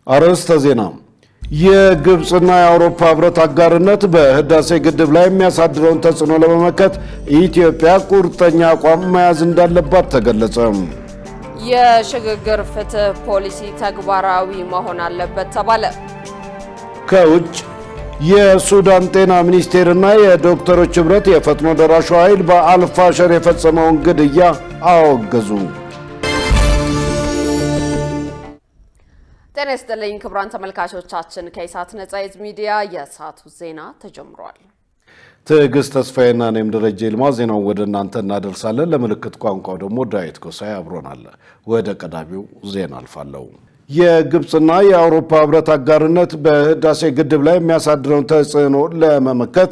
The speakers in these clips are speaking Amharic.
አርዕስተ ዜና የግብጽና የአውሮፓ ህብረት አጋርነት በህዳሴ ግድብ ላይ የሚያሳድረውን ተጽዕኖ ለመመከት ኢትዮጵያ ቁርጠኛ አቋም መያዝ እንዳለባት ተገለጸ። የሽግግር ፍትህ ፖሊሲ ተግባራዊ መሆን አለበት ተባለ። ከውጭ የሱዳን ጤና ሚኒስቴርና የዶክተሮች ህብረት የፈጥኖ ደራሹ ኃይል በአልፋሸር የፈጸመውን ግድያ አወገዙ። ጤና ይስጥልኝ ክቡራን ተመልካቾቻችን፣ ከኢሳት ነጻ ሚዲያ የሰዓቱ ዜና ተጀምሯል። ትዕግስት ተስፋዬና እኔም ደረጀ ይልማ ዜናው ወደ እናንተ እናደርሳለን። ለምልክት ቋንቋው ደግሞ ዳዊት ጎሳይ አብሮናል። ወደ ቀዳሚው ዜና አልፋለሁ። የግብጽና የአውሮፓ ህብረት አጋርነት በህዳሴ ግድብ ላይ የሚያሳድረውን ተጽዕኖ ለመመከት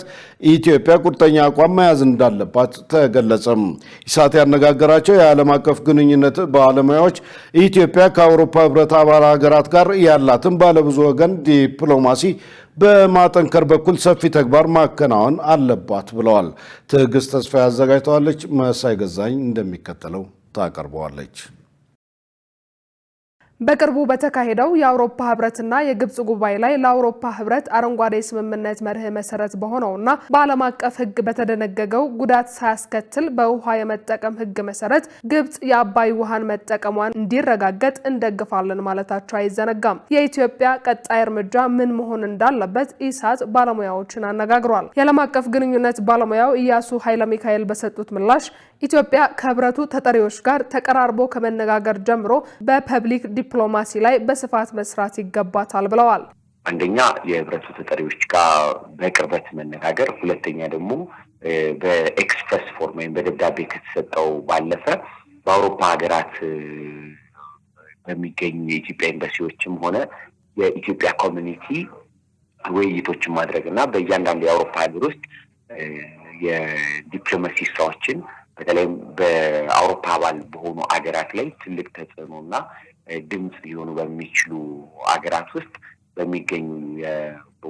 ኢትዮጵያ ቁርጠኛ አቋም መያዝ እንዳለባት ተገለጸም። ኢሳት ያነጋገራቸው የዓለም አቀፍ ግንኙነት ባለሙያዎች ኢትዮጵያ ከአውሮፓ ህብረት አባል ሀገራት ጋር ያላትን ባለብዙ ወገን ዲፕሎማሲ በማጠንከር በኩል ሰፊ ተግባር ማከናወን አለባት ብለዋል። ትዕግስት ተስፋ ያዘጋጅተዋለች። መሳይ ገዛኝ እንደሚከተለው ታቀርበዋለች። በቅርቡ በተካሄደው የአውሮፓ ህብረትና የግብጽ ጉባኤ ላይ ለአውሮፓ ህብረት አረንጓዴ ስምምነት መርህ መሰረት በሆነውና በዓለም አቀፍ ህግ በተደነገገው ጉዳት ሳያስከትል በውሃ የመጠቀም ህግ መሰረት ግብጽ የአባይ ውሃን መጠቀሟን እንዲረጋገጥ እንደግፋለን ማለታቸው አይዘነጋም። የኢትዮጵያ ቀጣይ እርምጃ ምን መሆን እንዳለበት ኢሳት ባለሙያዎችን አነጋግሯል። የዓለም አቀፍ ግንኙነት ባለሙያው ኢያሱ ኃይለ ሚካኤል በሰጡት ምላሽ ኢትዮጵያ ከህብረቱ ተጠሪዎች ጋር ተቀራርቦ ከመነጋገር ጀምሮ በፐብሊክ ዲፕሎማሲ ላይ በስፋት መስራት ይገባታል ብለዋል። አንደኛ የህብረቱ ተጠሪዎች ጋር በቅርበት መነጋገር፣ ሁለተኛ ደግሞ በኤክስፕረስ ፎርም ወይም በደብዳቤ ከተሰጠው ባለፈ በአውሮፓ ሀገራት በሚገኙ የኢትዮጵያ ኤምባሲዎችም ሆነ የኢትዮጵያ ኮሚኒቲ ውይይቶችን ማድረግ እና በእያንዳንዱ የአውሮፓ ሀገር ውስጥ የዲፕሎማሲ ስራዎችን በተለይም በአውሮፓ አባል በሆኑ አገራት ላይ ትልቅ ተጽዕኖና ድምጽ ሊሆኑ በሚችሉ አገራት ውስጥ በሚገኙ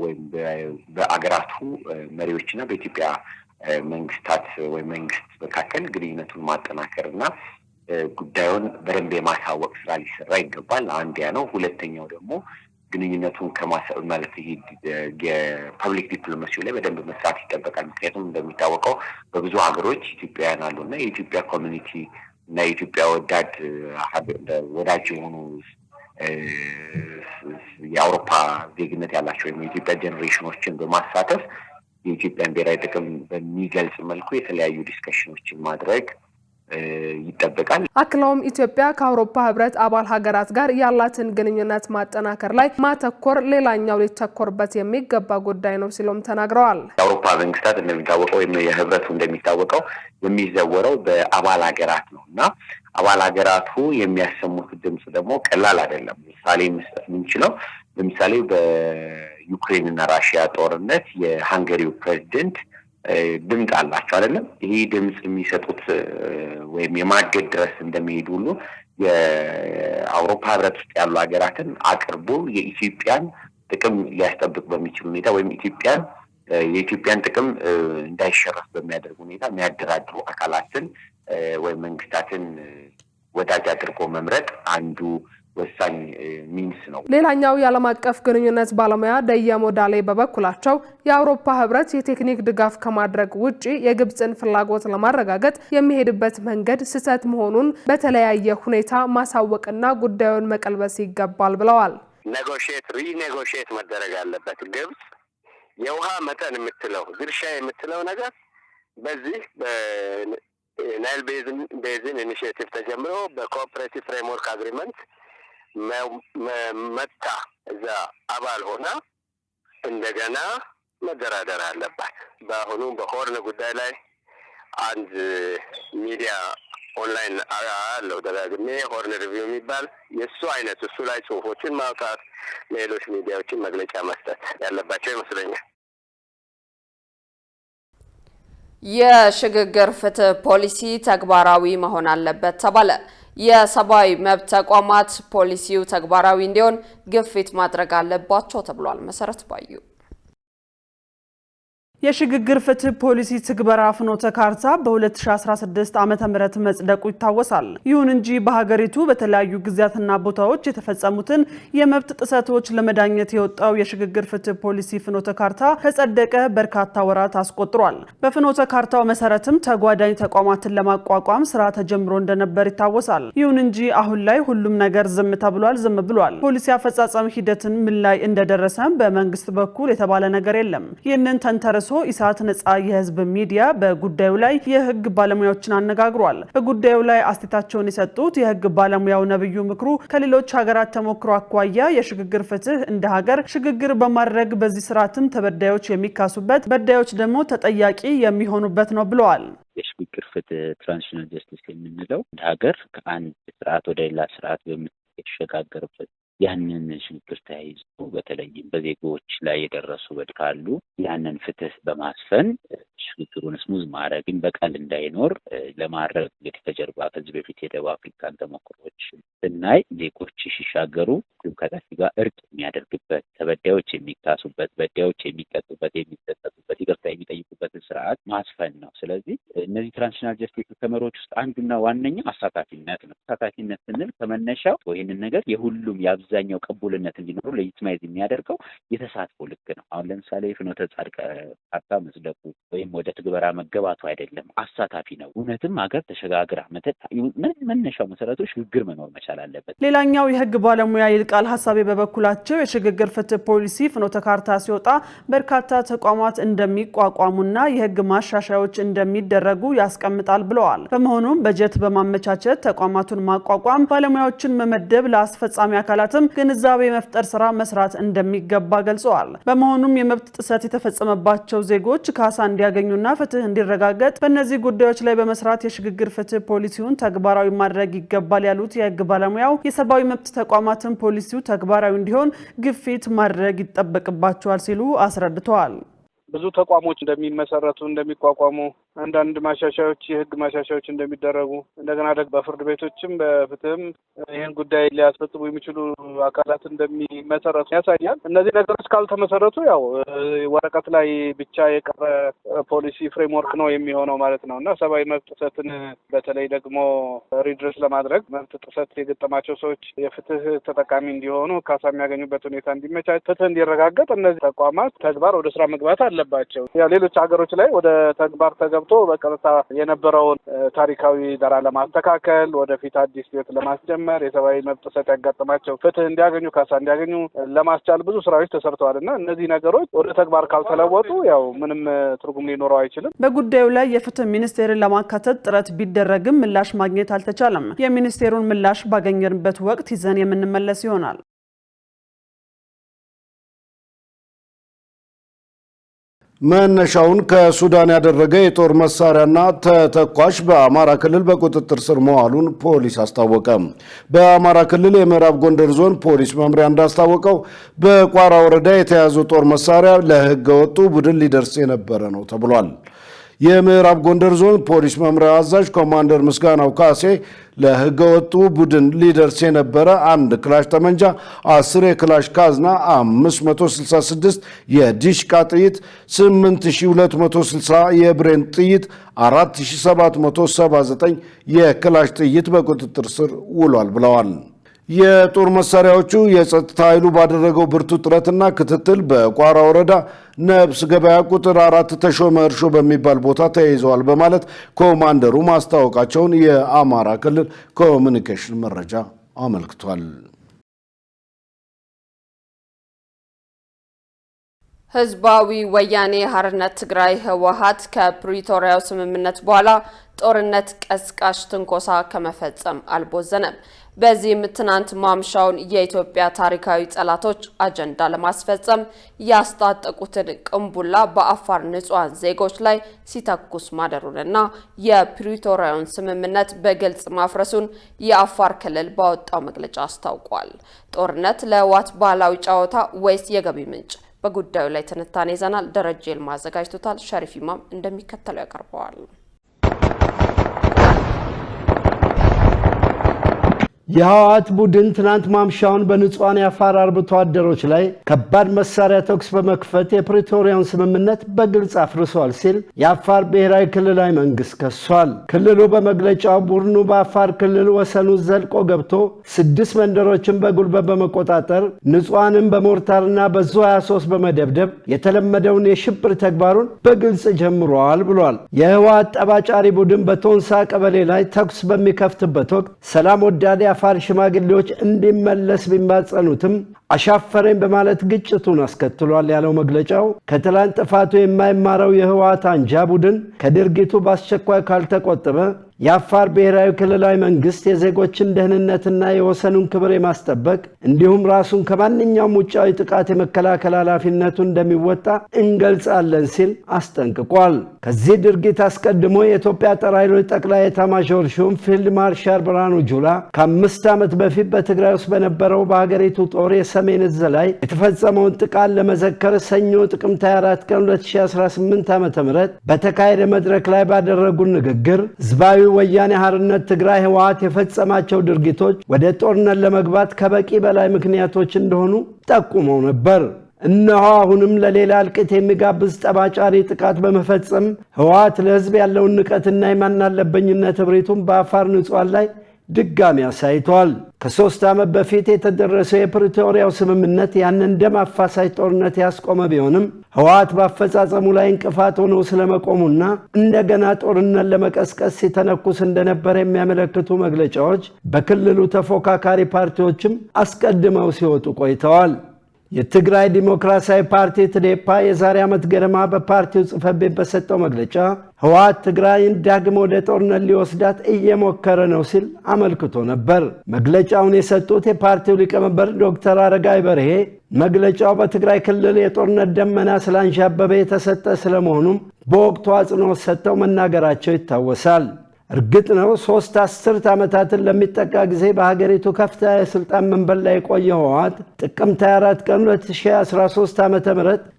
ወይም በአገራቱ መሪዎችና በኢትዮጵያ መንግስታት ወይም መንግስት መካከል ግንኙነቱን ማጠናከርና ጉዳዩን በደንብ የማሳወቅ ስራ ሊሰራ ይገባል። አንድ ያ ነው። ሁለተኛው ደግሞ ግንኙነቱን ማለት ይሄ የፐብሊክ ዲፕሎማሲው ላይ በደንብ መስራት ይጠበቃል። ምክንያቱም እንደሚታወቀው በብዙ ሀገሮች ኢትዮጵያውያን አሉና የኢትዮጵያ ኮሚኒቲ እና የኢትዮጵያ ወዳጅ የሆኑ የአውሮፓ ዜግነት ያላቸው ወይም የኢትዮጵያ ጄኔሬሽኖችን በማሳተፍ የኢትዮጵያን ብሔራዊ ጥቅም በሚገልጽ መልኩ የተለያዩ ዲስከሽኖችን ማድረግ ይጠበቃል። አክለውም ኢትዮጵያ ከአውሮፓ ህብረት አባል ሀገራት ጋር ያላትን ግንኙነት ማጠናከር ላይ ማተኮር ሌላኛው ሊተኮርበት የሚገባ ጉዳይ ነው ሲሉም ተናግረዋል። የአውሮፓ መንግስታት እንደሚታወቀው ወይም የህብረቱ እንደሚታወቀው የሚዘወረው በአባል ሀገራት ነው እና አባል ሀገራቱ የሚያሰሙት ድምጽ ደግሞ ቀላል አይደለም። ምሳሌ መስጠት የምንችለው ለምሳሌ በዩክሬን እና ራሽያ ጦርነት የሃንገሪው ፕሬዚደንት ድምጽ አላቸው አይደለም። ይሄ ድምጽ የሚሰጡት ወይም የማገድ ድረስ እንደሚሄዱ ሁሉ የአውሮፓ ህብረት ውስጥ ያሉ ሀገራትን አቅርቦ የኢትዮጵያን ጥቅም ሊያስጠብቅ በሚችል ሁኔታ ወይም የኢትዮጵያን ጥቅም እንዳይሸረፍ በሚያደርግ ሁኔታ የሚያደራድሩ አካላትን ወይም መንግስታትን ወዳጅ አድርጎ መምረጥ አንዱ ወሳኝ ሚንስ ነው። ሌላኛው የዓለም አቀፍ ግንኙነት ባለሙያ ደያሞ ዳሌ በበኩላቸው የአውሮፓ ህብረት የቴክኒክ ድጋፍ ከማድረግ ውጪ የግብጽን ፍላጎት ለማረጋገጥ የሚሄድበት መንገድ ስህተት መሆኑን በተለያየ ሁኔታ ማሳወቅና ጉዳዩን መቀልበስ ይገባል ብለዋል። ሪኔጎሽት መደረግ አለበት። ግብጽ የውሃ መጠን የምትለው ድርሻ የምትለው ነገር በዚህ ናይል ቤዝን ኢኒሺዬቲቭ ተጀምሮ በኮኦፐሬቲቭ ፍሬምወርክ አግሪመንት መጣ እዛ አባል ሆና እንደገና መደራደር አለባት። በአሁኑ በሆርን ጉዳይ ላይ አንድ ሚዲያ ኦንላይን አለው ደጋግሜ ሆርን ሪቪው የሚባል የሱ አይነት እሱ ላይ ጽሁፎችን ማውጣት፣ ሌሎች ሚዲያዎችን መግለጫ መስጠት ያለባቸው ይመስለኛል። የሽግግር ፍትህ ፖሊሲ ተግባራዊ መሆን አለበት ተባለ። የሰብአዊ መብት ተቋማት ፖሊሲው ተግባራዊ እንዲሆን ግፊት ማድረግ አለባቸው ተብሏል። መሰረት ባዩ የሽግግር ፍትህ ፖሊሲ ትግበራ ፍኖተ ካርታ በ2016 ዓመተ ምህረት መጽደቁ ይታወሳል። ይሁን እንጂ በሀገሪቱ በተለያዩ ጊዜያትና ቦታዎች የተፈጸሙትን የመብት ጥሰቶች ለመዳኘት የወጣው የሽግግር ፍትህ ፖሊሲ ፍኖተ ካርታ ከጸደቀ በርካታ ወራት አስቆጥሯል። በፍኖተ ካርታው መሰረትም ተጓዳኝ ተቋማትን ለማቋቋም ስራ ተጀምሮ እንደነበር ይታወሳል። ይሁን እንጂ አሁን ላይ ሁሉም ነገር ዝም ብሏል። ፖሊሲ አፈጻጸም ሂደትን ምን ላይ እንደደረሰ በመንግስት በኩል የተባለ ነገር የለም። ይህንን ተንተርሶ ኢሳት ነጻ የህዝብ ሚዲያ በጉዳዩ ላይ የህግ ባለሙያዎችን አነጋግሯል። በጉዳዩ ላይ አስተያየታቸውን የሰጡት የህግ ባለሙያው ነብዩ ምክሩ ከሌሎች ሀገራት ተሞክሮ አኳያ የሽግግር ፍትህ እንደ ሀገር ሽግግር በማድረግ በዚህ ስርዓትም ተበዳዮች የሚካሱበት በዳዮች ደግሞ ተጠያቂ የሚሆኑበት ነው ብለዋል። የሽግግር ፍትህ ትራንዚሽናል ጀስቲስ የምንለው እንደ ሀገር ከአንድ ስርዓት ወደ ሌላ ስርዓት በምትሸጋገርበት ያንን ሽግግር ተያይዞ በተለይም በዜጎች ላይ የደረሱ በደል ካሉ ያንን ፍትህ በማስፈን ሽግግሩን ስሙዝ ማድረግን በቀል እንዳይኖር ለማድረግ እንግዲህ ከጀርባ ከዚህ በፊት የደቡብ አፍሪካን ተሞክሮች ስናይ ዜጎች ሲሻገሩ ሁሉም ከታች ጋር እርቅ የሚያደርግበት ተበዳዮች የሚካሱበት በዳዮች የሚቀጡበት የሚሰጠቱበት ይቅርታ የሚጠይቁበትን ስርዓት ማስፈን ነው። ስለዚህ እነዚህ ትራንዚሽናል ጀስቲስ ከመሮች ውስጥ አንዱና ዋነኛው አሳታፊነት ነው። አሳታፊነት ስንል ከመነሻው ይህንን ነገር የሁሉም አብዛኛው ቅቡልነት እንዲኖሩ ለይትማይዝ የሚያደርገው የተሳትፎ ልክ ነው። አሁን ለምሳሌ ፍኖተ ጻድቅ ካርታ መጽደቁ ወይም ወደ ትግበራ መገባቱ አይደለም፣ አሳታፊ ነው። እውነትም ሀገር ተሸጋግራ መነሻው መሰረቱ ሽግግር መኖር መቻል አለበት። ሌላኛው የህግ ባለሙያ ይልቃል ሐሳቤ በበኩላቸው የሽግግር ፍትህ ፖሊሲ ፍኖተ ካርታ ሲወጣ በርካታ ተቋማት እንደሚቋቋሙና የህግ ማሻሻያዎች እንደሚደረጉ ያስቀምጣል ብለዋል። በመሆኑም በጀት በማመቻቸት ተቋማቱን ማቋቋም፣ ባለሙያዎችን መመደብ፣ ለአስፈጻሚ አካላትም ግንዛቤ መፍጠር ስራ መስራት እንደሚገባ ገልጸዋል። በመሆኑም የመብት ጥሰት የተፈጸመባቸው ዜጎች ካሳ እንዲያገኙና ፍትህ እንዲረጋገጥ በእነዚህ ጉዳዮች ላይ በመስራት የሽግግር ፍትህ ፖሊሲውን ተግባራዊ ማድረግ ይገባል ያሉት የህግ ባለሙያው የሰብአዊ መብት ተቋማትን ፖሊሲው ተግባራዊ እንዲሆን ግፊት ማድረግ ይጠበቅባቸዋል ሲሉ አስረድተዋል። ብዙ ተቋሞች እንደሚመሰረቱ እንደሚቋቋሙ አንዳንድ ማሻሻያዎች የህግ ማሻሻያዎች እንደሚደረጉ እንደገና ደግሞ በፍርድ ቤቶችም በፍትህም ይህን ጉዳይ ሊያስፈጽሙ የሚችሉ አካላት እንደሚመሰረቱ ያሳያል። እነዚህ ነገሮች ካልተመሰረቱ ያው ወረቀት ላይ ብቻ የቀረ ፖሊሲ ፍሬምወርክ ነው የሚሆነው ማለት ነው እና ሰብአዊ መብት ጥሰትን በተለይ ደግሞ ሪድረስ ለማድረግ መብት ጥሰት የገጠማቸው ሰዎች የፍትህ ተጠቃሚ እንዲሆኑ ካሳ የሚያገኙበት ሁኔታ እንዲመቻች ፍትህ እንዲረጋገጥ እነዚህ ተቋማት ተግባር ወደ ስራ መግባት አለባቸው። ያው ሌሎች ሀገሮች ላይ ወደ ተግባር ተገብቶ በቀጥታ የነበረውን ታሪካዊ ዳራ ለማስተካከል ወደፊት አዲስ ህይወት ለማስጀመር የሰብአዊ መብት ጥሰት ያጋጠማቸው ፍትህ እንዲያገኙ ካሳ እንዲያገኙ ለማስቻል ብዙ ስራዎች ተሰርተዋል እና እነዚህ ነገሮች ወደ ተግባር ካልተለወጡ ያው ምንም ትርጉም ሊኖረው አይችልም። በጉዳዩ ላይ የፍትህ ሚኒስቴርን ለማካተት ጥረት ቢደረግም ምላሽ ማግኘት አልተቻለም። የሚኒስቴሩን ምላሽ ባገኘንበት ወቅት ይዘን የምንመለስ ይሆናል። መነሻውን ከሱዳን ያደረገ የጦር መሳሪያና ተተኳሽ በአማራ ክልል በቁጥጥር ስር መዋሉን ፖሊስ አስታወቀ። በአማራ ክልል የምዕራብ ጎንደር ዞን ፖሊስ መምሪያ እንዳስታወቀው በቋራ ወረዳ የተያዘው ጦር መሳሪያ ለህገ ወጡ ቡድን ሊደርስ የነበረ ነው ተብሏል። የምዕራብ ጎንደር ዞን ፖሊስ መምሪያ አዛዥ ኮማንደር ምስጋናው ካሴ ለህገ ወጡ ቡድን ሊደርስ የነበረ አንድ ክላሽ ጠመንጃ፣ 10 የክላሽ ካዝና፣ 566 የዲሽቃ ጥይት፣ 8260 የብሬን ጥይት፣ 4779 የክላሽ ጥይት በቁጥጥር ስር ውሏል ብለዋል። የጦር መሳሪያዎቹ የጸጥታ ኃይሉ ባደረገው ብርቱ ጥረትና ክትትል በቋራ ወረዳ ነብስ ገበያ ቁጥር 4 ተሾመ እርሾ በሚባል ቦታ ተይዘዋል በማለት ኮማንደሩ ማስታወቃቸውን የአማራ ክልል ኮሙኒኬሽን መረጃ አመልክቷል። ህዝባዊ ወያኔ ሓርነት ትግራይ ህወሓት ከፕሪቶሪያው ስምምነት በኋላ ጦርነት ቀስቃሽ ትንኮሳ ከመፈጸም አልቦዘነም። በዚህም ትናንት ማምሻውን የኢትዮጵያ ታሪካዊ ጠላቶች አጀንዳ ለማስፈጸም ያስታጠቁትን ቅንቡላ በአፋር ንጹሃን ዜጎች ላይ ሲተኩስ ማደሩንና የፕሪቶሪያውን ስምምነት በግልጽ ማፍረሱን የአፋር ክልል ባወጣው መግለጫ አስታውቋል። ጦርነት ለህወሓት ባህላዊ ጨዋታ ወይስ የገቢ ምንጭ? በጉዳዩ ላይ ትንታኔ ይዘናል። ደረጀ ይልማ አዘጋጅቶታል። ሸሪፍ ኢማም እንደሚከተለው ያቀርበዋል። የህወሓት ቡድን ትናንት ማምሻውን በንጹሃን የአፋር አርብቶ አደሮች ላይ ከባድ መሳሪያ ተኩስ በመክፈት የፕሪቶሪያውን ስምምነት በግልጽ አፍርሷል ሲል የአፋር ብሔራዊ ክልላዊ መንግስት ከሷል። ክልሉ በመግለጫው ቡድኑ በአፋር ክልል ወሰኑ ዘልቆ ገብቶ 6 መንደሮችን በጉልበት በመቆጣጠር ንጹሃንን በሞርታርና በዙ 23 በመደብደብ የተለመደውን የሽብር ተግባሩን በግልጽ ጀምሯል ብሏል። የህወሓት ጠባጫሪ ቡድን በቶንሳ ቀበሌ ላይ ተኩስ በሚከፍትበት ወቅት ሰላም ወዳድ የአፋር ሽማግሌዎች እንዲመለስ ቢማጸኑትም አሻፈረኝ በማለት ግጭቱን አስከትሏል ያለው መግለጫው ከትላንት ጥፋቱ የማይማረው የህወሓት አንጃ ቡድን ከድርጊቱ በአስቸኳይ ካልተቆጠበ የአፋር ብሔራዊ ክልላዊ መንግስት የዜጎችን ደህንነትና የወሰኑን ክብር የማስጠበቅ እንዲሁም ራሱን ከማንኛውም ውጫዊ ጥቃት የመከላከል ኃላፊነቱን እንደሚወጣ እንገልጻለን ሲል አስጠንቅቋል። ከዚህ ድርጊት አስቀድሞ የኢትዮጵያ ጦር ኃይሎች ጠቅላይ ኤታማዦር ሹም ፊልድ ማርሻል ብርሃኑ ጁላ ከ5 ዓመት በፊት በትግራይ ውስጥ በነበረው በሀገሪቱ ጦር የሰሜን ዕዝ ላይ የተፈጸመውን ጥቃት ለመዘከር ሰኞ ጥቅምት 24 ቀን 2018 ዓ.ም በተካሄደ መድረክ ላይ ባደረጉት ንግግር ህዝባዊ ወያኔ ሓርነት ትግራይ ህወሓት የፈጸማቸው ድርጊቶች ወደ ጦርነት ለመግባት ከበቂ በላይ ምክንያቶች እንደሆኑ ጠቁመው ነበር። እነሆ አሁንም ለሌላ እልቂት የሚጋብዝ ጠባጫሪ ጥቃት በመፈጸም ህወሓት ለህዝብ ያለውን ንቀትና የማናለበኝነት እብሪቱን በአፋር ንጹሃን ላይ ድጋሚ አሳይቷል። ከ3 ዓመት በፊት የተደረሰው የፕሪቶሪያው ስምምነት ያንን ደም አፋሳሽ ጦርነት ያስቆመ ቢሆንም ህወሓት በአፈጻጸሙ ላይ እንቅፋት ሆኖ ስለመቆሙና እንደገና ጦርነት ለመቀስቀስ ሲተነኩስ እንደነበር የሚያመለክቱ መግለጫዎች በክልሉ ተፎካካሪ ፓርቲዎችም አስቀድመው ሲወጡ ቆይተዋል። የትግራይ ዲሞክራሲያዊ ፓርቲ ትዴፓ የዛሬ ዓመት ገደማ በፓርቲው ጽሕፈት ቤት በሰጠው መግለጫ ህወሓት ትግራይን ዳግም ወደ ጦርነት ሊወስዳት እየሞከረ ነው ሲል አመልክቶ ነበር። መግለጫውን የሰጡት የፓርቲው ሊቀመንበር ዶክተር አረጋይ በርሄ መግለጫው በትግራይ ክልል የጦርነት ደመና ስላንዣበበ የተሰጠ ስለመሆኑም በወቅቱ አጽንኦት ሰጥተው መናገራቸው ይታወሳል። እርግጥ ነው 3 አስርት ዓመታትን ለሚጠጋ ጊዜ በሀገሪቱ ከፍተኛ የስልጣን መንበር ላይ የቆየ ህወሓት ጥቅምት 24 ቀን 2013 ዓ.ም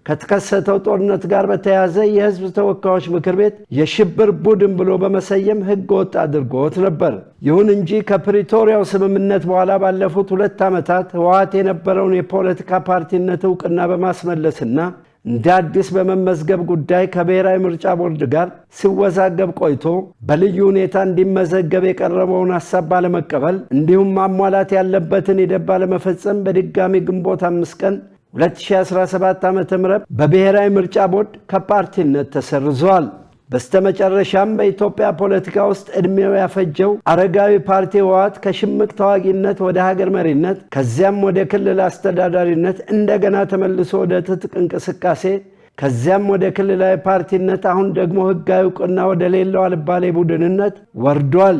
ከተከሰተው ጦርነት ጋር በተያያዘ የህዝብ ተወካዮች ምክር ቤት የሽብር ቡድን ብሎ በመሰየም ህገ ወጥ አድርጎት ነበር። ይሁን እንጂ ከፕሪቶሪያው ስምምነት በኋላ ባለፉት 2 ዓመታት ህወሓት የነበረውን የፖለቲካ ፓርቲነት ዕውቅና በማስመለስና እንደ አዲስ በመመዝገብ ጉዳይ ከብሔራዊ ምርጫ ቦርድ ጋር ሲወዛገብ ቆይቶ በልዩ ሁኔታ እንዲመዘገብ የቀረበውን ሐሳብ ባለመቀበል እንዲሁም ማሟላት ያለበትን ሂደት ባለመፈጸም በድጋሚ ግንቦት 5 ቀን 2017 ዓ.ም በብሔራዊ ምርጫ ቦርድ ከፓርቲነት ተሰርዟል። በስተመጨረሻም በኢትዮጵያ ፖለቲካ ውስጥ ዕድሜው ያፈጀው አረጋዊ ፓርቲ ህወሓት ከሽምቅ ተዋጊነት ወደ ሀገር መሪነት ከዚያም ወደ ክልል አስተዳዳሪነት እንደገና ተመልሶ ወደ ትጥቅ እንቅስቃሴ ከዚያም ወደ ክልላዊ ፓርቲነት አሁን ደግሞ ህጋዊ ዕውቅና ወደ ሌላው አልባሌ ቡድንነት ወርዷል።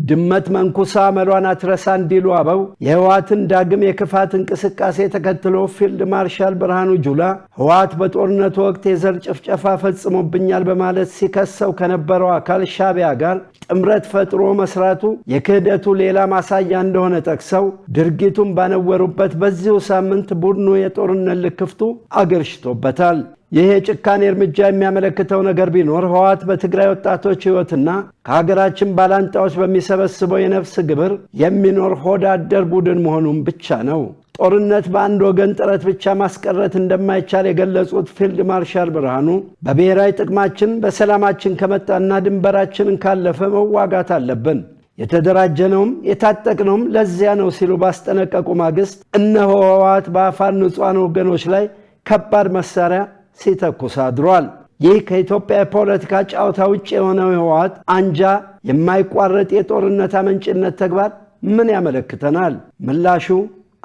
ድመት መንኩሳ አመሏን አትረሳ እንዲሉ አበው የህወሓትን ዳግም የክፋት እንቅስቃሴ ተከትሎ ፊልድ ማርሻል ብርሃኑ ጁላ ህወሓት በጦርነቱ ወቅት የዘር ጭፍጨፋ ፈጽሞብኛል በማለት ሲከሰው ከነበረው አካል ሻዕቢያ ጋር ጥምረት ፈጥሮ መስራቱ የክህደቱ ሌላ ማሳያ እንደሆነ ጠቅሰው ድርጊቱን ባነወሩበት በዚሁ ሳምንት ቡድኑ የጦርነት ልክፍቱ አገርሽቶበታል። ይህ የጭካኔ እርምጃ የሚያመለክተው ነገር ቢኖር ህወሓት በትግራይ ወጣቶች ህይወትና ከሀገራችን ባላንጣዎች በሚሰበስበው የነፍስ ግብር የሚኖር ሆድ አደር ቡድን መሆኑን ብቻ ነው። ጦርነት በአንድ ወገን ጥረት ብቻ ማስቀረት እንደማይቻል የገለጹት ፊልድ ማርሻል ብርሃኑ በብሔራዊ ጥቅማችን በሰላማችን ከመጣና ድንበራችንን ካለፈ መዋጋት አለብን፣ የተደራጀነውም የታጠቅነውም ለዚያ ነው ሲሉ ባስጠነቀቁ ማግስት እነሆ ህወሓት በአፋር ንጹሃን ወገኖች ላይ ከባድ መሳሪያ ሲተኩስ አድሯል። ይህ ከኢትዮጵያ የፖለቲካ ጨዋታ ውጭ የሆነው ህወሓት አንጃ የማይቋረጥ የጦርነት አመንጭነት ተግባር ምን ያመለክተናል? ምላሹ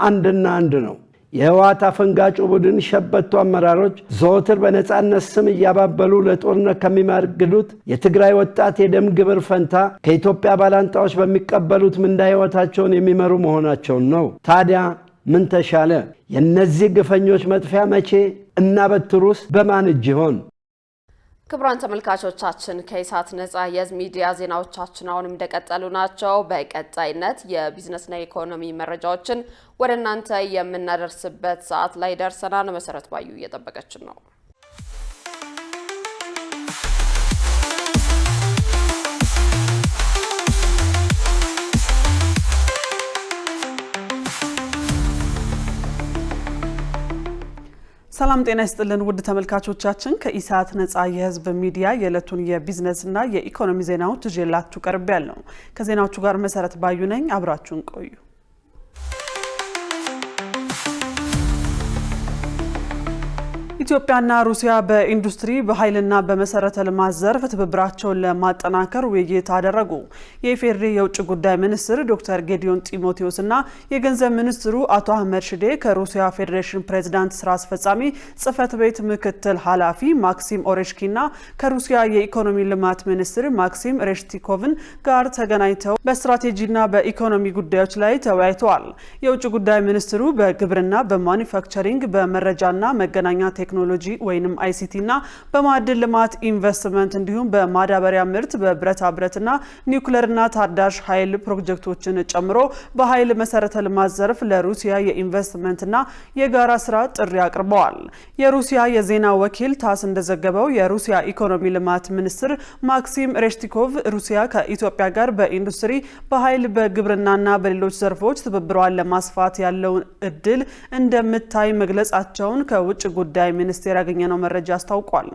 አንድና አንድ ነው። የህወሓት አፈንጋጩ ቡድን ሸበቶ አመራሮች ዘወትር በነጻነት ስም እያባበሉ ለጦርነት ከሚማግዱት የትግራይ ወጣት የደም ግብር ፈንታ ከኢትዮጵያ ባላንጣዎች በሚቀበሉት ምንዳ ህይወታቸውን የሚመሩ መሆናቸውን ነው። ታዲያ ምን ተሻለ? የነዚህ ግፈኞች መጥፊያ መቼ እና በትሩስ በማን እጅ ይሆን? ክቡራን ተመልካቾቻችን ከኢሳት ነጻ የህዝብ ሚዲያ ዜናዎቻችን አሁንም እንደቀጠሉ ናቸው። በቀጣይነት የቢዝነስና ኢኮኖሚ መረጃዎችን ወደ እናንተ የምናደርስበት ሰዓት ላይ ደርሰናል። መሰረት ባዩ እየጠበቀችን ነው። ሰላም ጤና ይስጥልን ውድ ተመልካቾቻችን ከኢሳት ነጻ የህዝብ ሚዲያ የዕለቱን የቢዝነስና የኢኮኖሚ ዜናዎች ይዤላችሁ ቀርቤያለሁ። ከዜናዎቹ ጋር መሰረት ባዩ ነኝ። አብራችሁን ቆዩ። ኢትዮጵያና ሩሲያ በኢንዱስትሪ በኃይልና በመሰረተ ልማት ዘርፍ ትብብራቸውን ለማጠናከር ውይይት አደረጉ። የኢፌዴሪ የውጭ ጉዳይ ሚኒስትር ዶክተር ጌዲዮን ጢሞቴዎስና የገንዘብ ሚኒስትሩ አቶ አህመድ ሽዴ ከሩሲያ ፌዴሬሽን ፕሬዝዳንት ስራ አስፈጻሚ ጽህፈት ቤት ምክትል ኃላፊ ማክሲም ኦሬሽኪና ከሩሲያ የኢኮኖሚ ልማት ሚኒስትር ማክሲም ሬሽቲኮቭን ጋር ተገናኝተው በስትራቴጂና በኢኮኖሚ ጉዳዮች ላይ ተወያይተዋል። የውጭ ጉዳይ ሚኒስትሩ በግብርና፣ በማኒፋክቸሪንግ፣ በመረጃና መገናኛ ቴክኖሎጂ ወይንም አይሲቲና በማዕድን ልማት ኢንቨስትመንት እንዲሁም በማዳበሪያ ምርት በብረታ ብረትና ኒውክሌርና ታዳሽ ኃይል ፕሮጀክቶችን ጨምሮ በኃይል መሰረተ ልማት ዘርፍ ለሩሲያ የኢንቨስትመንትና የጋራ ስራ ጥሪ አቅርበዋል። የሩሲያ የዜና ወኪል ታስ እንደዘገበው የሩሲያ ኢኮኖሚ ልማት ሚኒስትር ማክሲም ሬሽቲኮቭ ሩሲያ ከኢትዮጵያ ጋር በኢንዱስትሪ፣ በኃይል፣ በግብርናና በሌሎች ዘርፎች ትብብሯን ለማስፋት ያለውን እድል እንደምታይ መግለጻቸውን ከውጭ ጉዳይ ሚኒስቴር ያገኘነው መረጃ አስታውቋል።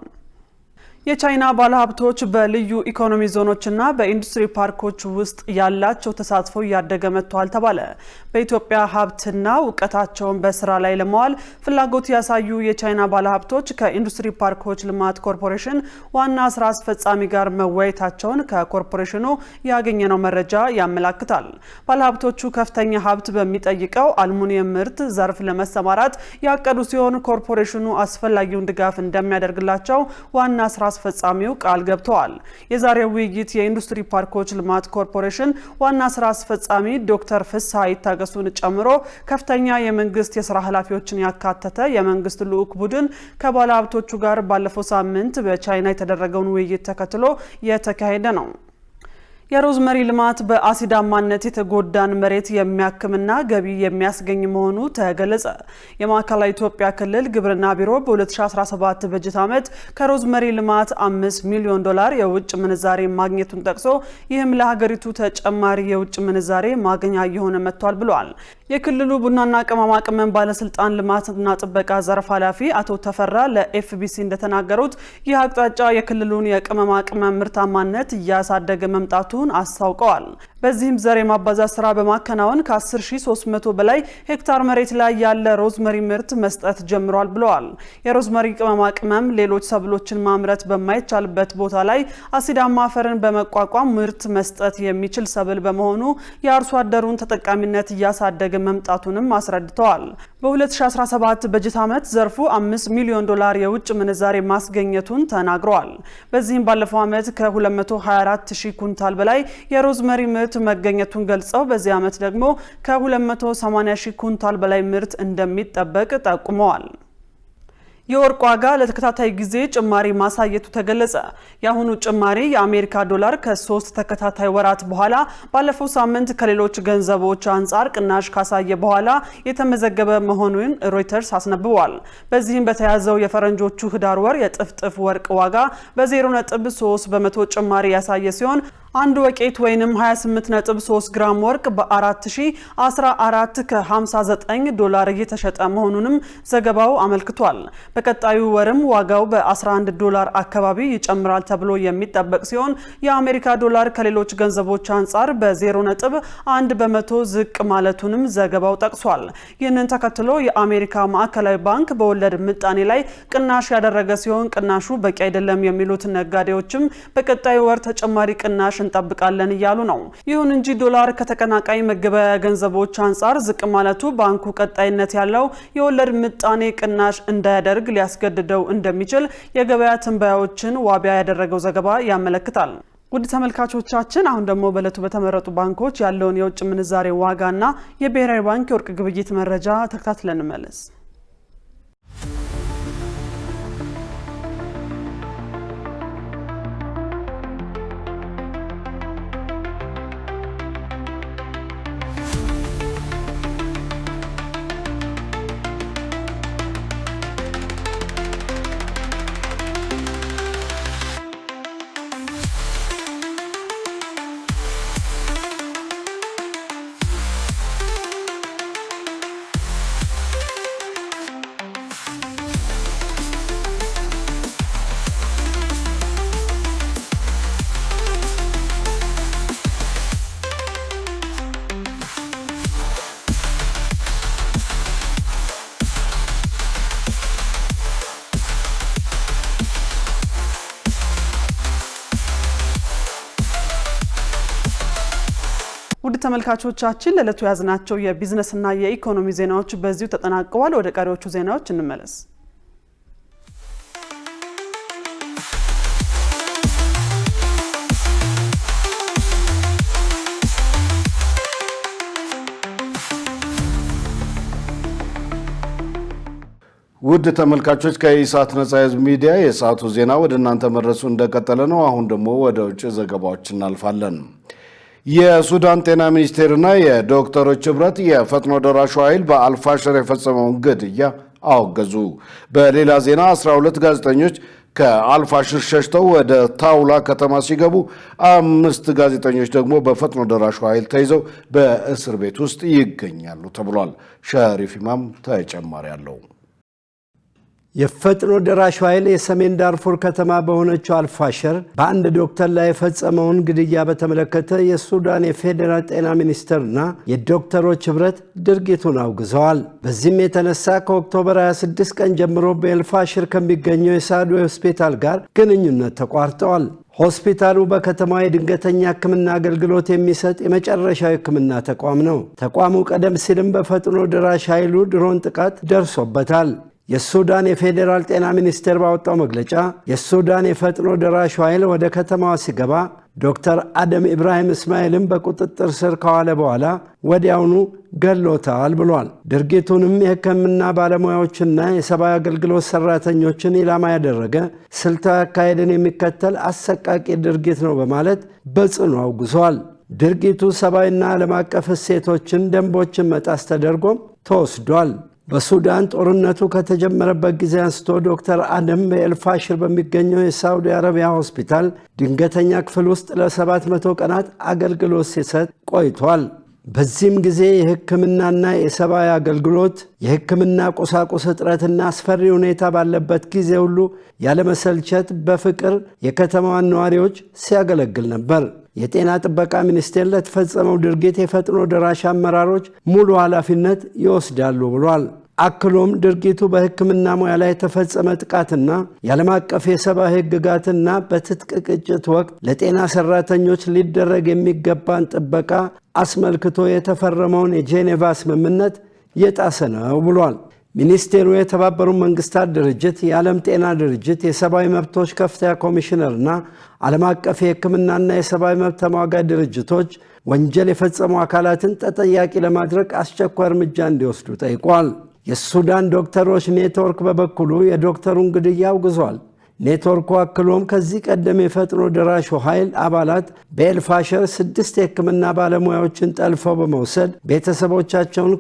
የቻይና ባለሀብቶች በልዩ ኢኮኖሚ ዞኖችና በኢንዱስትሪ ፓርኮች ውስጥ ያላቸው ተሳትፎ እያደገ መጥቷል ተባለ። በኢትዮጵያ ሀብትና እውቀታቸውን በስራ ላይ ለማዋል ፍላጎት ያሳዩ የቻይና ባለሀብቶች ከኢንዱስትሪ ፓርኮች ልማት ኮርፖሬሽን ዋና ስራ አስፈጻሚ ጋር መወያየታቸውን ከኮርፖሬሽኑ ያገኘነው መረጃ ያመላክታል። ባለሀብቶቹ ከፍተኛ ሀብት በሚጠይቀው አልሙኒየም ምርት ዘርፍ ለመሰማራት ያቀዱ ሲሆን ኮርፖሬሽኑ አስፈላጊውን ድጋፍ እንደሚያደርግላቸው ዋና ስራ አስፈጻሚው ቃል ገብተዋል። የዛሬው ውይይት የኢንዱስትሪ ፓርኮች ልማት ኮርፖሬሽን ዋና ስራ አስፈጻሚ ዶክተር ፍስሐ ይታገሱን ጨምሮ ከፍተኛ የመንግስት የስራ ኃላፊዎችን ያካተተ የመንግስት ልዑክ ቡድን ከባለሀብቶቹ ጋር ባለፈው ሳምንት በቻይና የተደረገውን ውይይት ተከትሎ የተካሄደ ነው። የሮዝመሪ ልማት በአሲዳማነት የተጎዳን መሬት የሚያክምና ገቢ የሚያስገኝ መሆኑ ተገለጸ። የማዕከላዊ ኢትዮጵያ ክልል ግብርና ቢሮ በ2017 በጀት ዓመት ከሮዝመሪ ልማት $5 ሚሊዮን የውጭ ምንዛሬ ማግኘቱን ጠቅሶ ይህም ለሀገሪቱ ተጨማሪ የውጭ ምንዛሬ ማግኛ እየሆነ መጥቷል ብሏል። የክልሉ ቡናና ቅመማ ቅመም ባለስልጣን ልማትና ጥበቃ ዘርፍ ኃላፊ አቶ ተፈራ ለኤፍቢሲ እንደተናገሩት ይህ አቅጣጫ የክልሉን የቅመማ ቅመም ምርታማነት እያሳደገ መምጣቱን አስታውቀዋል። በዚህም ዘር የማባዛት ስራ በማከናወን ከ10300 በላይ ሄክታር መሬት ላይ ያለ ሮዝመሪ ምርት መስጠት ጀምሯል ብለዋል። የሮዝመሪ ቅመማ ቅመም ሌሎች ሰብሎችን ማምረት በማይቻልበት ቦታ ላይ አሲዳማ አፈርን በመቋቋም ምርት መስጠት የሚችል ሰብል በመሆኑ የአርሶ አደሩን ተጠቃሚነት እያሳደገ መምጣቱንም አስረድተዋል። በ2017 በጀት ዓመት ዘርፉ $5 ሚሊዮን የውጭ ምንዛሬ ማስገኘቱን ተናግረዋል። በዚህም ባለፈው ዓመት ከ224000 ኩንታል በላይ የሮዝመሪ ምርት መገኘቱን ገልጸው በዚህ ዓመት ደግሞ ከ280000 ኩንታል በላይ ምርት እንደሚጠበቅ ጠቁመዋል። የወርቅ ዋጋ ለተከታታይ ጊዜ ጭማሪ ማሳየቱ ተገለጸ። የአሁኑ ጭማሪ የአሜሪካ ዶላር ከ3 ተከታታይ ወራት በኋላ ባለፈው ሳምንት ከሌሎች ገንዘቦች አንጻር ቅናሽ ካሳየ በኋላ የተመዘገበ መሆኑን ሮይተርስ አስነብቧል። በዚህም በተያዘው የፈረንጆቹ ህዳር ወር የጥፍጥፍ ወርቅ ዋጋ በ0.3 በመቶ ጭማሪ ያሳየ ሲሆን አንድ ወቄት ወይንም 28.3 ግራም ወርቅ በ4014 ከ59 እየተሸጠ መሆኑንም ዘገባው አመልክቷል። በቀጣዩ ወርም ዋጋው በ11 አካባቢ ይጨምራል ተብሎ የሚጠበቅ ሲሆን የአሜሪካ ዶላር ከሌሎች ገንዘቦች አንጻር በ0.1 በመቶ ዝቅ ማለቱንም ዘገባው ጠቅሷል። ይህንን ተከትሎ የአሜሪካ ማዕከላዊ ባንክ በወለድ ምጣኔ ላይ ቅናሽ ያደረገ ሲሆን ቅናሹ በቂ አይደለም የሚሉት ነጋዴዎችም በቀጣዩ ወር ተጨማሪ ቅናሽ እንጠብቃለን እያሉ ነው። ይሁን እንጂ ዶላር ከተቀናቃኝ መገበያያ ገንዘቦች አንጻር ዝቅ ማለቱ ባንኩ ቀጣይነት ያለው የወለድ ምጣኔ ቅናሽ እንዳያደርግ ሊያስገድደው እንደሚችል የገበያ ትንበያዎችን ዋቢያ ያደረገው ዘገባ ያመለክታል። ውድ ተመልካቾቻችን አሁን ደግሞ በእለቱ በተመረጡ ባንኮች ያለውን የውጭ ምንዛሬ ዋጋና የብሔራዊ ባንክ የወርቅ ግብይት መረጃ ተከታትለን እንመለስ። ተመልካቾቻችን ለዕለቱ ያዝናቸው የቢዝነስና የኢኮኖሚ ዜናዎች በዚሁ ተጠናቀዋል። ወደ ቀሪዎቹ ዜናዎች እንመለስ። ውድ ተመልካቾች ከኢሳት ነጻ ህዝብ ሚዲያ የሰዓቱ ዜና ወደ እናንተ መድረሱ እንደቀጠለ ነው። አሁን ደግሞ ወደ ውጭ ዘገባዎች እናልፋለን። የሱዳን ጤና ሚኒስቴርና የዶክተሮች ህብረት የፈጥኖ ደራሹ ኃይል በአልፋሽር የፈጸመውን ግድያ አወገዙ። በሌላ ዜና 12 ጋዜጠኞች ከአልፋሽር ሸሽተው ወደ ታውላ ከተማ ሲገቡ 5 ጋዜጠኞች ደግሞ በፈጥኖ ደራሹ ኃይል ተይዘው በእስር ቤት ውስጥ ይገኛሉ ተብሏል። ሸሪፍ ኢማም ተጨማሪ አለው። የፈጥኖ ደራሹ ኃይል የሰሜን ዳርፉር ከተማ በሆነችው አልፋሽር በአንድ ዶክተር ላይ የፈጸመውን ግድያ በተመለከተ የሱዳን የፌዴራል ጤና ሚኒስቴርና የዶክተሮች ህብረት ድርጊቱን አውግዘዋል። በዚህም የተነሳ ከኦክቶበር 26 ቀን ጀምሮ በኤልፋሽር ከሚገኘው የሳዱ ሆስፒታል ጋር ግንኙነት ተቋርጠዋል። ሆስፒታሉ በከተማዋ የድንገተኛ ሕክምና አገልግሎት የሚሰጥ የመጨረሻው ሕክምና ተቋም ነው። ተቋሙ ቀደም ሲልም በፈጥኖ ደራሽ ኃይሉ ድሮን ጥቃት ደርሶበታል። የሱዳን የፌዴራል ጤና ሚኒስቴር ባወጣው መግለጫ የሱዳን የፈጥኖ ደራሹ ኃይል ወደ ከተማዋ ሲገባ ዶክተር አደም ኢብራሂም እስማኤልን በቁጥጥር ስር ከዋለ በኋላ ወዲያውኑ ገሎታል ብሏል። ድርጊቱንም የሕክምና ባለሙያዎችና የሰብአዊ አገልግሎት ሰራተኞችን ኢላማ ያደረገ ስልታዊ አካሄድን የሚከተል አሰቃቂ ድርጊት ነው በማለት በጽኑ አውግዟል። ድርጊቱ ሰብአዊና ዓለም አቀፍ እሴቶችን፣ ደንቦችን መጣስ ተደርጎም ተወስዷል። በሱዳን ጦርነቱ ከተጀመረበት ጊዜ አንስቶ ዶክተር አደም በኤልፋሽር በሚገኘው የሳውዲ አረቢያ ሆስፒታል ድንገተኛ ክፍል ውስጥ ለ700 ቀናት አገልግሎት ሲሰጥ ቆይቷል። በዚህም ጊዜ የሕክምናና የሰብአዊ አገልግሎት፣ የሕክምና ቁሳቁስ እጥረትና አስፈሪ ሁኔታ ባለበት ጊዜ ሁሉ ያለመሰልቸት በፍቅር የከተማዋን ነዋሪዎች ሲያገለግል ነበር። የጤና ጥበቃ ሚኒስቴር ለተፈጸመው ድርጊት የፈጥኖ ደራሽ አመራሮች ሙሉ ኃላፊነት ይወስዳሉ ብሏል። አክሎም ድርጊቱ በሕክምና ሙያ ላይ የተፈጸመ ጥቃትና የዓለም አቀፍ የሰብአዊ ሕግጋትና በትጥቅ ግጭት ወቅት ለጤና ሰራተኞች ሊደረግ የሚገባን ጥበቃ አስመልክቶ የተፈረመውን የጄኔቫ ስምምነት የጣሰ ነው ብሏል። ሚኒስቴሩ የተባበሩት መንግስታት ድርጅት፣ የዓለም ጤና ድርጅት፣ የሰብአዊ መብቶች ከፍተኛ ኮሚሽነርና ዓለም አቀፍ የሕክምናና የሰብአዊ መብት ተሟጋች ድርጅቶች ወንጀል የፈጸሙ አካላትን ተጠያቂ ለማድረግ አስቸኳይ እርምጃ እንዲወስዱ ጠይቋል። የሱዳን ዶክተሮች ኔትወርክ በበኩሉ የዶክተሩን ግድያ አውግዟል። ኔትወርኩ አክሎም ከዚህ ቀደም የፈጥኖ ደራሹ ኃይል አባላት በኤልፋሽር 6 የሕክምና ባለሙያዎችን ጠልፈው በመውሰድ ቤተሰቦቻቸውን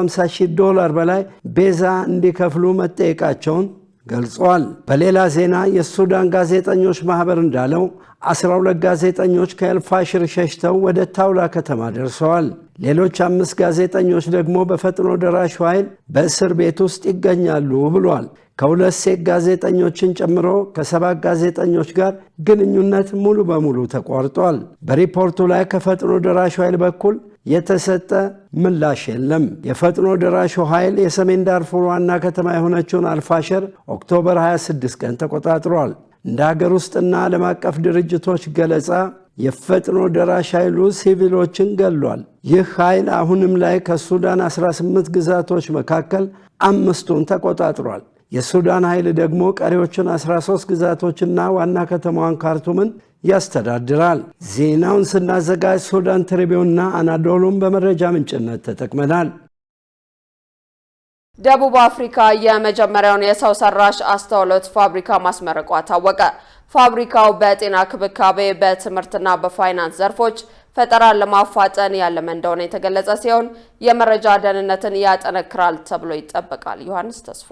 $250,000 በላይ ቤዛ እንዲከፍሉ መጠየቃቸውን ገልጿል። በሌላ ዜና የሱዳን ጋዜጠኞች ማህበር እንዳለው 12 ጋዜጠኞች ከኤልፋሽር ሸሽተው ወደ ታውላ ከተማ ደርሰዋል። ሌሎች 5 ጋዜጠኞች ደግሞ በፈጥኖ ደራሹ ኃይል በእስር ቤት ውስጥ ይገኛሉ ብሏል። ከ2 ሴት ጋዜጠኞችን ጨምሮ ከ7 ጋዜጠኞች ጋር ግንኙነት ሙሉ በሙሉ ተቋርጧል። በሪፖርቱ ላይ ከፈጥኖ ደራሹ ኃይል በኩል የተሰጠ ምላሽ የለም። የፈጥኖ ደራሹ ኃይል የሰሜን ዳርፉር ዋና ከተማ የሆነችውን አልፋሽር ኦክቶበር 26 ቀን ተቆጣጥሯል። እንደ ሀገር ውስጥና ዓለም አቀፍ ድርጅቶች ገለጻ የፈጥኖ ደራሽ ኃይሉ ሲቪሎችን ገሏል። ይህ ኃይል አሁንም ላይ ከሱዳን 18 ግዛቶች መካከል 5ቱን ተቆጣጥሯል። የሱዳን ኃይል ደግሞ ቀሪዎችን 13 ግዛቶችና ዋና ከተማዋን ካርቱምን ያስተዳድራል። ዜናውን ስናዘጋጅ ሱዳን ትሪቢዩንና አናዶሉን በመረጃ ምንጭነት ተጠቅመናል። ደቡብ አፍሪካ የመጀመሪያውን የሰው ሰራሽ አስተውሎት ፋብሪካ ማስመረቋ ታወቀ። ፋብሪካው በጤና ክብካቤ፣ በትምህርትና በፋይናንስ ዘርፎች ፈጠራን ለማፋጠን ያለመ እንደሆነ የተገለጸ ሲሆን የመረጃ ደህንነትን ያጠነክራል ተብሎ ይጠበቃል። ዮሐንስ ተስፋ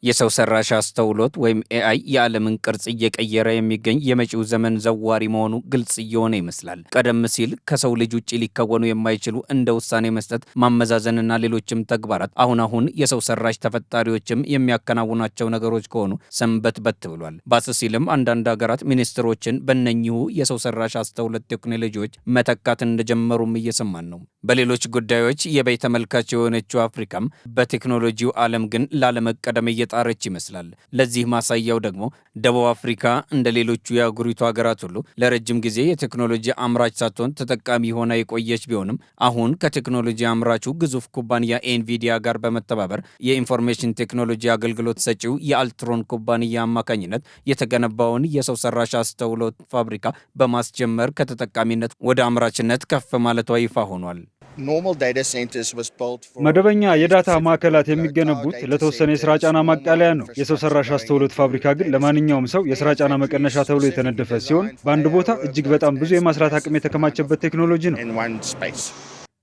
የሰው ሰራሽ አስተውሎት ወይም ኤአይ የዓለምን ቅርጽ እየቀየረ የሚገኝ የመጪው ዘመን ዘዋሪ መሆኑ ግልጽ እየሆነ ይመስላል። ቀደም ሲል ከሰው ልጅ ውጭ ሊከወኑ የማይችሉ እንደ ውሳኔ መስጠት፣ ማመዛዘንና ሌሎችም ተግባራት አሁን የሰው ሰራሽ ተፈጣሪዎችም የሚያከናውናቸው ነገሮች ከሆኑ ሰንበትበት ብሏል። ባስ ሲልም አንዳንድ ሀገራት ሚኒስትሮችን በእነኚሁ የሰው ሰራሽ አስተውሎት ቴክኖሎጂዎች መተካት እንደጀመሩም እየሰማን ነው። በሌሎች ጉዳዮች የበይ ተመልካች የሆነችው አፍሪካም በቴክኖሎጂው ዓለም ግን ላለመቀደም እየጣረች ይመስላል። ለዚህ ማሳያው ደግሞ ደቡብ አፍሪካ እንደ ሌሎቹ የአህጉሪቱ ሀገራት ሁሉ ለረጅም ጊዜ የቴክኖሎጂ አምራች ሳትሆን ተጠቃሚ ሆና የቆየች ቢሆንም አሁን ከቴክኖሎጂ አምራቹ ግዙፍ ኩባንያ ኤንቪዲያ ጋር በመተባበር የኢንፎርሜሽን ቴክኖሎጂ አገልግሎት ሰጪው የአልትሮን ኩባንያ አማካኝነት የተገነባውን የሰው ሰራሽ አስተውሎት ፋብሪካ በማስጀመር ከተጠቃሚነት ወደ አምራችነት ከፍ ማለቷ ይፋ ሆኗል። መደበኛ የዳታ ማዕከላት የሚገነቡት ለተወሰነ የስራ ጫና ማቃለያ ነው። የሰው ሰራሽ አስተውሎት ፋብሪካ ግን ለማንኛውም ሰው የስራ ጫና መቀነሻ ተብሎ የተነደፈ ሲሆን በአንድ ቦታ እጅግ በጣም ብዙ የማስራት አቅም የተከማቸበት ቴክኖሎጂ ነው።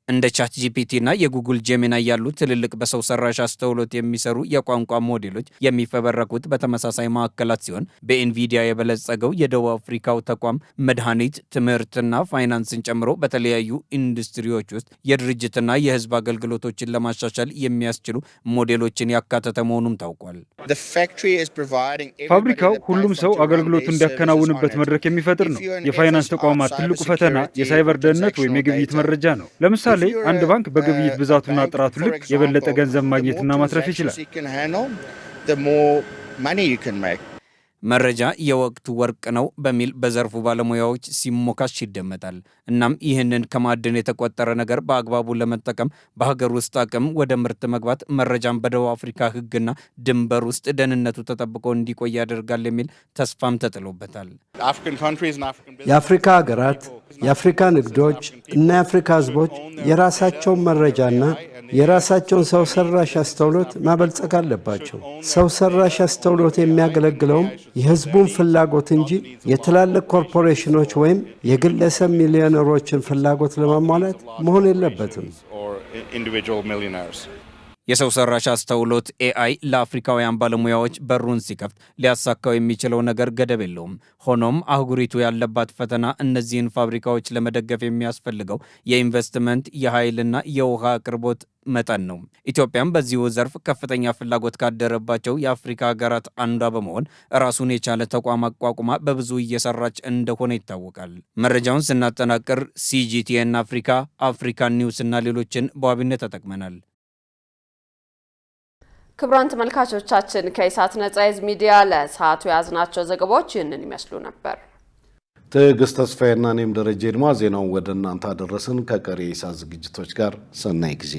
እንደ ቻት ጂፒቲ እና የጉግል ጄሚናይ ያሉ ትልልቅ በሰው ሰራሽ አስተውሎት የሚሰሩ የቋንቋ ሞዴሎች የሚፈበረኩት በተመሳሳይ ማዕከላት ሲሆን በኤንቪዲያ የበለጸገው የደቡብ አፍሪካው ተቋም መድኃኒት፣ ትምህርትና ፋይናንስን ጨምሮ በተለያዩ ኢንዱስትሪዎች ውስጥ የድርጅትና የሕዝብ አገልግሎቶችን ለማሻሻል የሚያስችሉ ሞዴሎችን ያካተተ መሆኑም ታውቋል። ፋብሪካው ሁሉም ሰው አገልግሎቱ እንዲያከናውንበት መድረክ የሚፈጥር ነው። የፋይናንስ ተቋማት ትልቁ ፈተና የሳይበር ደህንነት ወይም የግብይት መረጃ ነው። ለምሳሌ አንድ ባንክ በግብይት ብዛቱና ጥራቱ ልክ የበለጠ ገንዘብ ማግኘትና ማትረፍ ይችላል። መረጃ የወቅቱ ወርቅ ነው በሚል በዘርፉ ባለሙያዎች ሲሞካሽ ይደመጣል። እናም ይህንን ከማዕድን የተቆጠረ ነገር በአግባቡ ለመጠቀም በሀገር ውስጥ አቅም ወደ ምርት መግባት መረጃን በደቡብ አፍሪካ ሕግና ድንበር ውስጥ ደህንነቱ ተጠብቆ እንዲቆይ ያደርጋል የሚል ተስፋም ተጥሎበታል። የአፍሪካ ሀገራት፣ የአፍሪካ ንግዶች እና የአፍሪካ ሕዝቦች የራሳቸውን መረጃና የራሳቸውን ሰው ሰራሽ አስተውሎት ማበልጸግ አለባቸው። ሰው ሰራሽ አስተውሎት የሚያገለግለውም የህዝቡን ፍላጎት እንጂ የትላልቅ ኮርፖሬሽኖች ወይም የግለሰብ ሚሊዮነሮችን ፍላጎት ለማሟላት መሆን የለበትም። የሰው ሰራሽ አስተውሎት ኤአይ ለአፍሪካውያን ባለሙያዎች በሩን ሲከፍት ሊያሳካው የሚችለው ነገር ገደብ የለውም። ሆኖም አህጉሪቱ ያለባት ፈተና እነዚህን ፋብሪካዎች ለመደገፍ የሚያስፈልገው የኢንቨስትመንት የኃይልና የውሃ አቅርቦት መጠን ነው። ኢትዮጵያም በዚሁ ዘርፍ ከፍተኛ ፍላጎት ካደረባቸው የአፍሪካ ሀገራት አንዷ በመሆን ራሱን የቻለ ተቋም አቋቁማ በብዙ እየሰራች እንደሆነ ይታወቃል። መረጃውን ስናጠናቅር ሲጂቲኤን አፍሪካ፣ አፍሪካን ኒውስ እና ሌሎችን በዋቢነት ተጠቅመናል። ክቡራን ተመልካቾቻችን ከኢሳት ነጻ የህዝብ ሚዲያ ለሰዓቱ የያዝናቸው ዘገባዎች ይህንን ይመስሉ ነበር። ትዕግስት ተስፋዬና እኔም ደረጀ ይልማ ዜናውን ወደ እናንተ አደረስን። ከቀሪ የኢሳት ዝግጅቶች ጋር ሰናይ ጊዜ